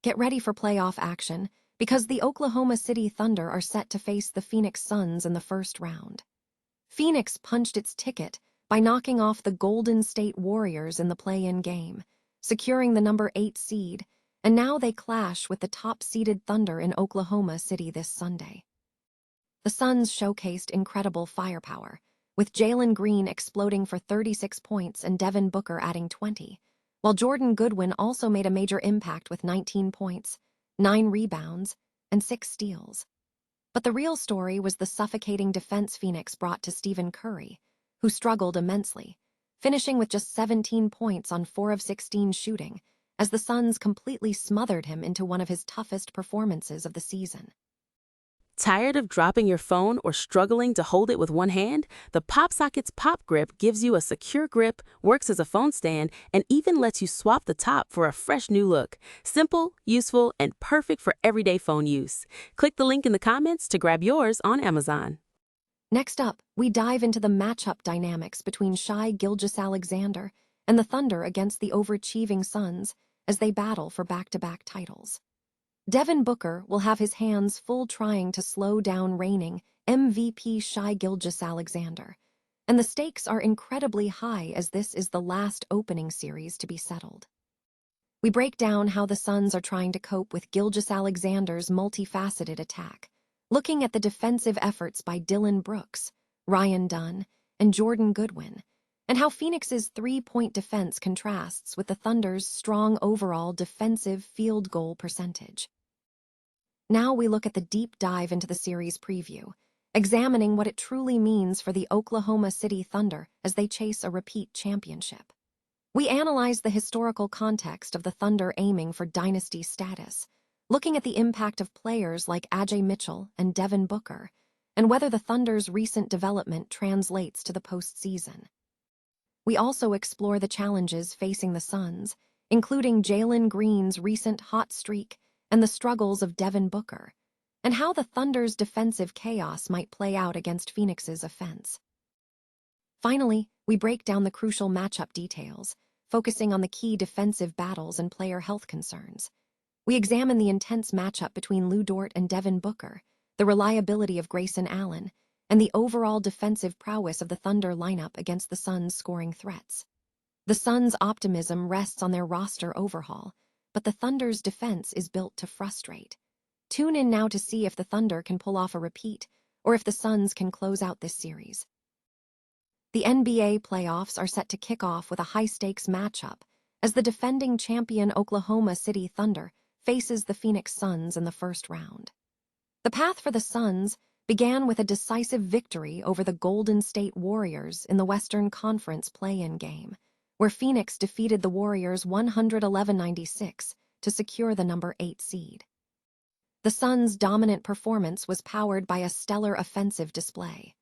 Get ready for playoff action, because the Oklahoma City Thunder are set to face the Phoenix Suns in the first round. Phoenix punched its ticket by knocking off the Golden State Warriors in the play-in game, securing the number 8 seed, and now they clash with the top-seeded Thunder in Oklahoma City this Sunday. The Suns showcased incredible firepower, with Jalen Green exploding for 36 points and Devin Booker adding 20, while Jordan Goodwin also made a major impact with 19 points, 9 rebounds, and 6 steals. But the real story was the suffocating defense Phoenix brought to Stephen Curry, who struggled immensely, finishing with just 17 points on 4 of 16 shooting, as the Suns completely smothered him into one of his toughest performances of the season. Tired of dropping your phone or struggling to hold it with one hand? The PopSockets Pop Grip gives you a secure grip, works as a phone stand, and even lets you swap the top for a fresh new look. Simple, useful, and perfect for everyday phone use. Click the link in the comments to grab yours on Amazon. Next up, we dive into the matchup dynamics between Shai Gilgeous-Alexander and the Thunder against the overachieving Suns as they battle for back-to-back titles. Devin Booker will have his hands full trying to slow down reigning MVP Shai Gilgeous-Alexander, and the stakes are incredibly high as this is the last opening series to be settled. We break down how the Suns are trying to cope with Gilgeous-Alexander's multifaceted attack, looking at the defensive efforts by Dillon Brooks, Ryan Dunn, and Jordan Goodwin, and how Phoenix's three-point defense contrasts with the Thunder's strong overall defensive field goal percentage. Now we look at the deep dive into the series preview, examining what it truly means for the Oklahoma City Thunder as they chase a repeat championship. We analyze the historical context of the Thunder aiming for dynasty status, looking at the impact of players like Ajay Mitchell and Devin Booker, and whether the Thunder's recent development translates to the postseason. We also explore the challenges facing the Suns, including Jalen Green's recent hot streak and the struggles of Devin Booker, and how the Thunder's defensive chaos might play out against Phoenix's offense. Finally, we break down the crucial matchup details, focusing on the key defensive battles and player health concerns. We examine the intense matchup between Lu Dort and Devin Booker, the reliability of Grayson Allen, and the overall defensive prowess of the Thunder lineup against the Suns' scoring threats. The Suns' optimism rests on their roster overhaul, but the Thunder's defense is built to frustrate. Tune in now to see if the Thunder can pull off a repeat, or if the Suns can close out this series. The NBA playoffs are set to kick off with a high-stakes matchup as the defending champion Oklahoma City Thunder faces the Phoenix Suns in the first round. The path for the Suns began with a decisive victory over the Golden State Warriors in the Western Conference play-in game, where Phoenix defeated the Warriors 111-96 to secure the number 8 seed. The Suns' dominant performance was powered by a stellar offensive display.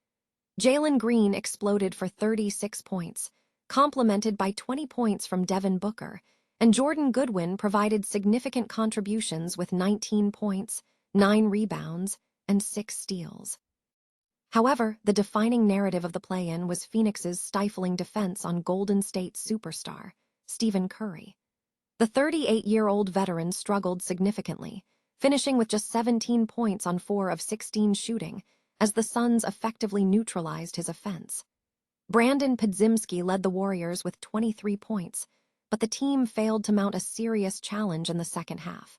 Jalen Green exploded for 36 points, complemented by 20 points from Devin Booker, and Jordan Goodwin provided significant contributions with 19 points, 9 rebounds, and 6 steals. However, the defining narrative of the play-in was Phoenix's stifling defense on Golden State superstar, Stephen Curry. The 38-year-old veteran struggled significantly, finishing with just 17 points on 4 of 16 shooting, as the Suns effectively neutralized his offense. Brandon Podziemski led the Warriors with 23 points, but the team failed to mount a serious challenge in the second half.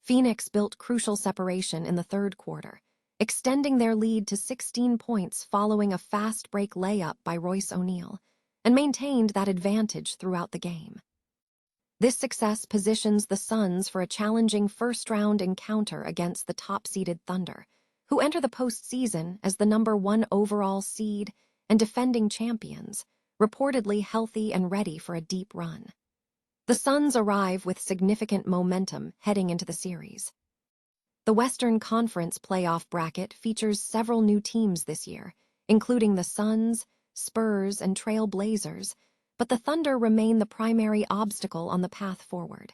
Phoenix built crucial separation in the third quarter, extending their lead to 16 points following a fast-break layup by Royce O'Neal, and maintained that advantage throughout the game. This success positions the Suns for a challenging first-round encounter against the top-seeded Thunder, who enter the postseason as the number 1 overall seed and defending champions, reportedly healthy and ready for a deep run. The Suns arrive with significant momentum heading into the series. The Western Conference playoff bracket features several new teams this year, including the Suns, Spurs, and Trail Blazers, but the Thunder remain the primary obstacle on the path forward.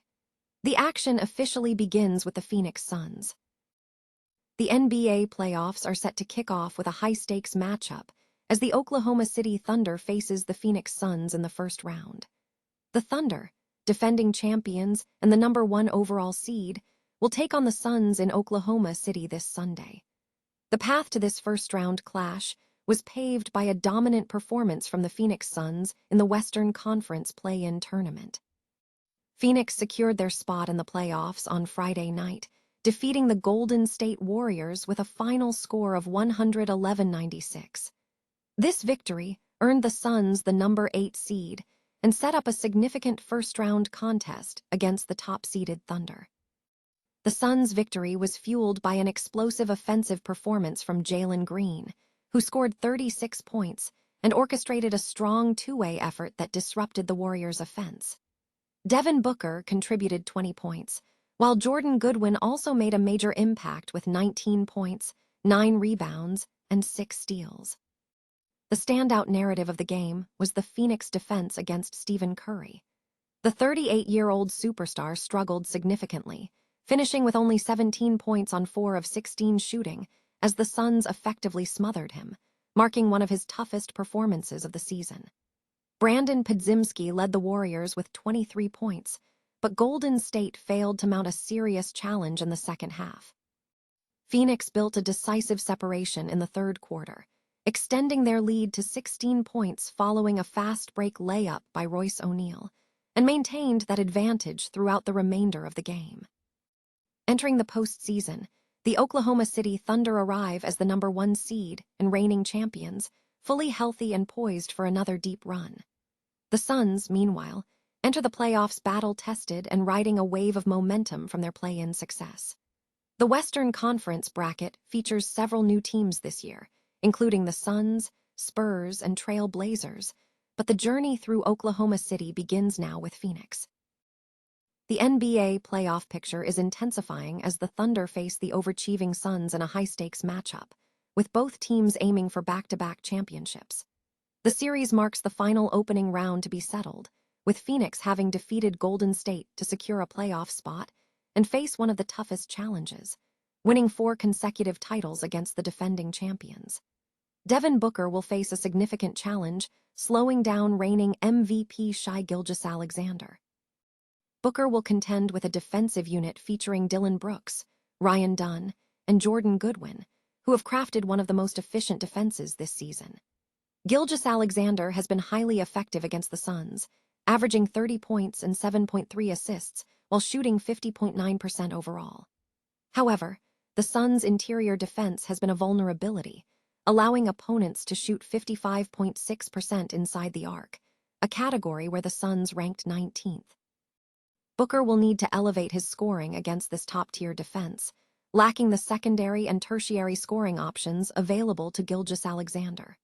The action officially begins with the Phoenix Suns. The NBA playoffs are set to kick off with a high-stakes matchup as the Oklahoma City Thunder faces the Phoenix Suns in the first round. The Thunder, defending champions and the #1 overall seed, will take on the Suns in Oklahoma City this Sunday. The path to this first-round clash was paved by a dominant performance from the Phoenix Suns in the Western Conference play-in tournament. Phoenix secured their spot in the playoffs on Friday night, defeating the Golden State Warriors with a final score of 111-96. This victory earned the Suns the #8 seed and set up a significant first-round contest against the top-seeded Thunder. The Suns' victory was fueled by an explosive offensive performance from Jalen Green, who scored 36 points and orchestrated a strong two-way effort that disrupted the Warriors' offense. Devin Booker contributed 20 points, while Jordan Goodwin also made a major impact with 19 points, 9 rebounds, and 6 steals. The standout narrative of the game was the Phoenix defense against Stephen Curry. The 38-year-old superstar struggled significantly, finishing with only 17 points on 4 of 16 shooting as the Suns effectively smothered him, marking one of his toughest performances of the season. Brandon Podziemski led the Warriors with 23 points, but Golden State failed to mount a serious challenge in the second half. Phoenix built a decisive separation in the third quarter, extending their lead to 16 points following a fast-break layup by Royce O'Neal, and maintained that advantage throughout the remainder of the game. Entering the postseason, the Oklahoma City Thunder arrive as the #1 seed and reigning champions, fully healthy and poised for another deep run. The Suns, meanwhile, enter the playoffs battle-tested and riding a wave of momentum from their play-in success. The Western Conference bracket features several new teams this year, including the Suns, Spurs, and Trail Blazers, but the journey through Oklahoma City begins now with Phoenix. The NBA playoff picture is intensifying as the Thunder face the overachieving Suns in a high-stakes matchup, with both teams aiming for back-to-back championships. The series marks the final opening round to be settled, with Phoenix having defeated Golden State to secure a playoff spot and face one of the toughest challenges, winning 4 consecutive titles against the defending champions. Devin Booker will face a significant challenge, slowing down reigning MVP Shai Gilgeous-Alexander. Booker will contend with a defensive unit featuring Dillon Brooks, Ryan Dunn, and Jordan Goodwin, who have crafted one of the most efficient defenses this season. Gilgeous-Alexander has been highly effective against the Suns, averaging 30 points and 7.3 assists while shooting 50.9% overall. However, the Suns' interior defense has been a vulnerability, allowing opponents to shoot 55.6% inside the arc, a category where the Suns ranked 19th. Booker will need to elevate his scoring against this top-tier defense, lacking the secondary and tertiary scoring options available to Gilgeous-Alexander.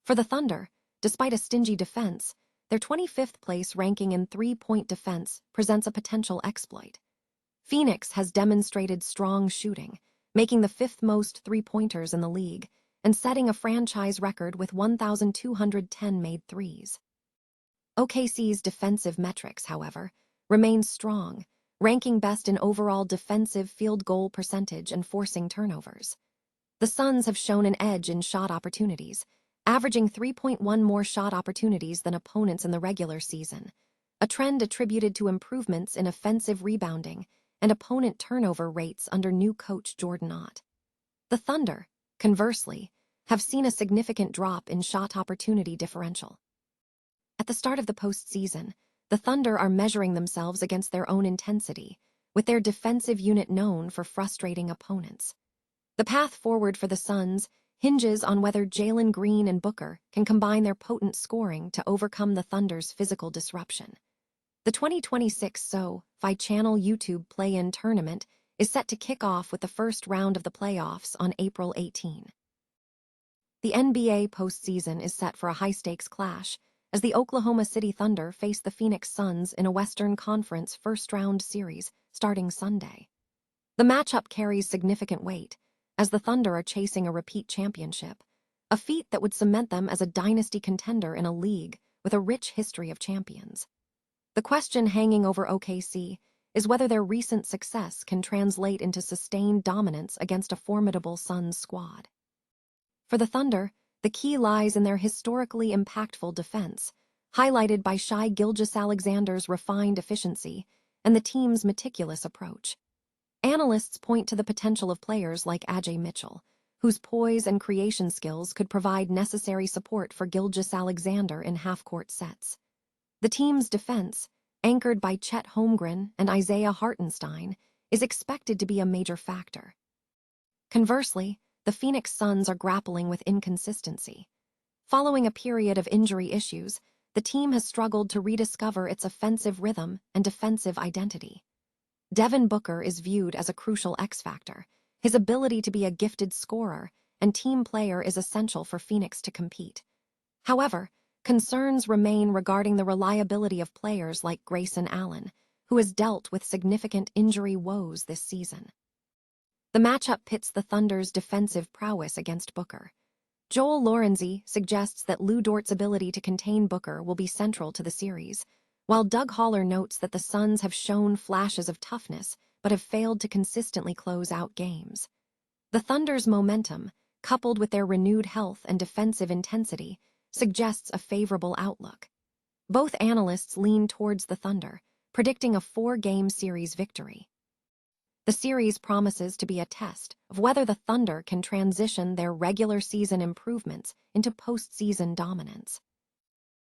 For the Thunder, despite a stingy defense, their 25th place ranking in three-point defense presents a potential exploit. Phoenix has demonstrated strong shooting, making the 5th most three-pointers in the league and setting a franchise record with 1,210 made threes. OKC's defensive metrics, however, remain strong, ranking best in overall defensive field goal percentage and forcing turnovers. The Suns have shown an edge in shot opportunities, averaging 3.1 more shot opportunities than opponents in the regular season, a trend attributed to improvements in offensive rebounding and opponent turnover rates under new coach Jordan Ott. The Thunder, conversely, have seen a significant drop in shot opportunity differential. At the start of the postseason, the Thunder are measuring themselves against their own intensity, with their defensive unit known for frustrating opponents. The path forward for the Suns hinges on whether Jalen Green and Booker can combine their potent scoring to overcome the Thunder's physical disruption. The 2026 SoFi Channel YouTube play-in tournament is set to kick off with the first round of the playoffs on April 18. The NBA postseason is set for a high-stakes clash as the Oklahoma City Thunder face the Phoenix Suns in a Western Conference first-round series starting Sunday. The matchup carries significant weight, as the Thunder are chasing a repeat championship, a feat that would cement them as a dynasty contender in a league with a rich history of champions. The question hanging over OKC is whether their recent success can translate into sustained dominance against a formidable Suns squad. For the Thunder, the key lies in their historically impactful defense, highlighted by Shai Gilgeous-Alexander's refined efficiency and the team's meticulous approach. Analysts point to the potential of players like Ajay Mitchell, whose poise and creation skills could provide necessary support for Gilgeous-Alexander in half-court sets. The team's defense, anchored by Chet Holmgren and Isaiah Hartenstein, is expected to be a major factor. Conversely, the Phoenix Suns are grappling with inconsistency. Following a period of injury issues, the team has struggled to rediscover its offensive rhythm and defensive identity. Devin Booker is viewed as a crucial X-factor. His ability to be a gifted scorer and team player is essential for Phoenix to compete. However, concerns remain regarding the reliability of players like Grayson Allen, who has dealt with significant injury woes this season. The matchup pits the Thunder's defensive prowess against Booker. Joel Lorenzi suggests that Lou Dort's ability to contain Booker will be central to the series, while Doug Haller notes that the Suns have shown flashes of toughness but have failed to consistently close out games. The Thunder's momentum, coupled with their renewed health and defensive intensity, suggests a favorable outlook. Both analysts lean towards the Thunder, predicting a 4-game series victory. The series promises to be a test of whether the Thunder can transition their regular season improvements into postseason dominance.